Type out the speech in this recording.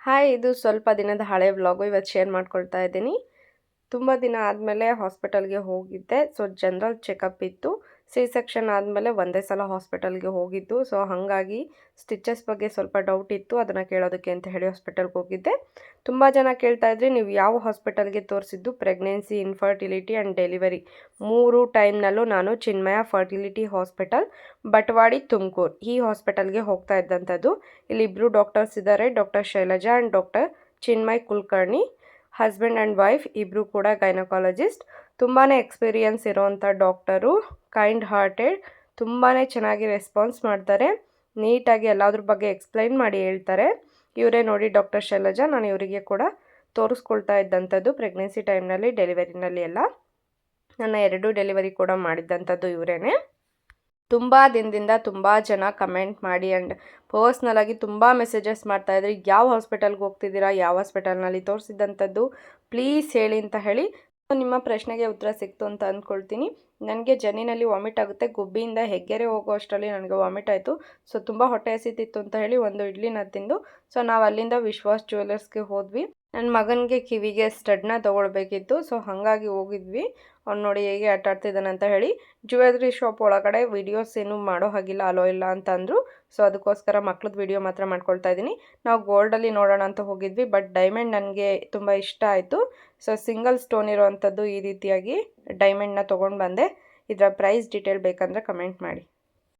Hi, ಇದು ಸ್ವಲ್ಪ ದಿನದ ಹಳೆ ವ್ಲಾಗು ಇವತ್ತು ಶೇರ್ ಮಾಡ್ಕೊಳ್ತಾ ಇದ್ದೀನಿ. ತುಂಬ ದಿನ ಆದಮೇಲೆ ಹಾಸ್ಪಿಟಲ್ಗೆ ಹೋಗಿದ್ದೆ. ಸೊ ಜನರಲ್ ಚೆಕಪ್ ಇತ್ತು. ಸಿ ಸೆಕ್ಷನ್ ಆದಮೇಲೆ ಒಂದೇ ಸಲ ಹಾಸ್ಪಿಟಲ್ಗೆ ಹೋಗಿದ್ದು. ಸೊ ಹಾಗಾಗಿ ಸ್ಟಿಚಸ್ ಬಗ್ಗೆ ಸ್ವಲ್ಪ ಡೌಟ್ ಇತ್ತು, ಅದನ್ನು ಕೇಳೋದಕ್ಕೆ ಅಂತ ಹೇಳಿ ಹಾಸ್ಪಿಟಲ್ಗೆ ಹೋಗಿದ್ದೆ. ತುಂಬ ಜನ ಕೇಳ್ತಾ ಇದ್ರಿ, ನೀವು ಯಾವ ಹಾಸ್ಪಿಟಲ್ಗೆ ತೋರಿಸಿದ್ದು? ಪ್ರೆಗ್ನೆನ್ಸಿ, ಇನ್ಫರ್ಟಿಲಿಟಿ ಆ್ಯಂಡ್ ಡೆಲಿವರಿ 3 ಟೈಮ್ನಲ್ಲೂ ನಾನು ಚಿನ್ಮಯ ಫರ್ಟಿಲಿಟಿ ಹಾಸ್ಪಿಟಲ್, ಬಟವಾಡಿ, ತುಮಕೂರು ಈ ಹಾಸ್ಪಿಟಲ್ಗೆ ಹೋಗ್ತಾ ಇದ್ದಂಥದ್ದು. ಇಲ್ಲಿ ಇಬ್ಬರು ಡಾಕ್ಟರ್ಸ್ ಇದ್ದಾರೆ, doctor Shailaja and doctor Chinmay Kulkarni. Husband and wife ಇಬ್ಬರು ಕೂಡ ಗೈನಕಾಲಜಿಸ್ಟ್. ತುಂಬಾ ಎಕ್ಸ್ಪೀರಿಯನ್ಸ್ ಇರೋವಂಥ ಡಾಕ್ಟರು, ಕೈಂಡ್ ಹಾರ್ಟೆಡ್, ತುಂಬಾ ಚೆನ್ನಾಗಿ ರೆಸ್ಪಾನ್ಸ್ ಮಾಡ್ತಾರೆ. ನೀಟಾಗಿ ಎಲ್ಲದ್ರ ಬಗ್ಗೆ ಎಕ್ಸ್ಪ್ಲೈನ್ ಮಾಡಿ ಹೇಳ್ತಾರೆ. ಇವರೇ ನೋಡಿ ಡಾಕ್ಟರ್ ಶೈಲಜಾ. ನಾನು ಇವರಿಗೆ ಕೂಡ ತೋರಿಸ್ಕೊಳ್ತಾ ಇದ್ದಂಥದ್ದು ಪ್ರೆಗ್ನೆನ್ಸಿ ಟೈಮ್ನಲ್ಲಿ, ಡೆಲಿವರಿನಲ್ಲಿ ಎಲ್ಲ. ನನ್ನ 2 ಡೆಲಿವರಿ ಕೂಡ ಮಾಡಿದ್ದಂಥದ್ದು ಇವರೇನೆ. ತುಂಬ ದಿನದಿಂದ ತುಂಬ ಜನ ಕಮೆಂಟ್ ಮಾಡಿ ಆ್ಯಂಡ್ ಪರ್ಸ್ನಲಾಗಿ ತುಂಬ ಮೆಸೇಜಸ್ ಮಾಡ್ತಾಯಿದ್ರಿ, ಯಾವ ಹಾಸ್ಪಿಟಲ್ಗೆ ಹೋಗ್ತಿದ್ದೀರಾ, ಯಾವ ಹಾಸ್ಪಿಟಲ್ನಲ್ಲಿ ತೋರಿಸಿದ್ದಂಥದ್ದು, ಪ್ಲೀಸ್ ಹೇಳಿ ಅಂತ ಹೇಳಿ. ನಿಮ್ಮ ಪ್ರಶ್ನೆಗೆ ಉತ್ತರ ಸಿಕ್ತು ಅಂತ ಅಂದ್ಕೊಳ್ತೀನಿ. ನನಗೆ ಜರ್ನಿನಲ್ಲಿ ವಾಮಿಟ್ ಆಗುತ್ತೆ. ಗುಬ್ಬಿಯಿಂದ ಹೆಗ್ಗೆರೆ ಹೋಗೋ ಅಷ್ಟರಲ್ಲಿ ನನಗೆ ವಾಮಿಟ್ ಆಯಿತು. ಸೊ ತುಂಬ ಹೊಟ್ಟೆ ಹಸಿತಿತ್ತು ಅಂತ ಹೇಳಿ ಒಂದು ಇಡ್ಲಿನ ತಿಂದು ಸೊ ನಾವು ಅಲ್ಲಿಂದ ವಿಶ್ವಾಸ್ ಜ್ಯುವೆಲರ್ಸ್ಗೆ ಹೋದ್ವಿ. ನನ್ನ ಮಗನಿಗೆ ಕಿವಿಗೆ ಸ್ಟಡ್ನ ತೊಗೊಳ್ಬೇಕಿತ್ತು. ಸೊ ಹಾಗಾಗಿ ಹೋಗಿದ್ವಿ. ಅವ್ನು ನೋಡಿ ಹೇಗೆ ಆಟ ಆಡ್ತಿದ್ದಾನೆ ಅಂತ ಹೇಳಿ. ಜ್ಯುವೆಲ್ರಿ ಶಾಪ್ ಒಳಗಡೆ ವೀಡಿಯೋಸ್ ಏನು ಮಾಡೋ ಹಾಗಿಲ್ಲ, ಅಲೋ ಇಲ್ಲ ಅಂತ ಅಂದರು. ಸೊ ಅದಕ್ಕೋಸ್ಕರ ಮಕ್ಳದ್ದು ವೀಡಿಯೋ ಮಾತ್ರ ಮಾಡ್ಕೊಳ್ತಾ ಇದ್ದೀನಿ. ನಾವು ಗೋಲ್ಡಲ್ಲಿ ನೋಡೋಣ ಅಂತ ಹೋಗಿದ್ವಿ, ಬಟ್ ಡೈಮಂಡ್ ನನಗೆ ತುಂಬ ಇಷ್ಟ ಆಯಿತು. ಸೊ ಸಿಂಗಲ್ ಸ್ಟೋನ್ ಇರೋವಂಥದ್ದು ಈ ರೀತಿಯಾಗಿ ಡೈಮಂಡ್ನ ತೊಗೊಂಡು ಬಂದೆ. ಇದರ ಪ್ರೈಸ್ ಡೀಟೇಲ್ ಬೇಕಂದರೆ ಕಮೆಂಟ್ ಮಾಡಿ.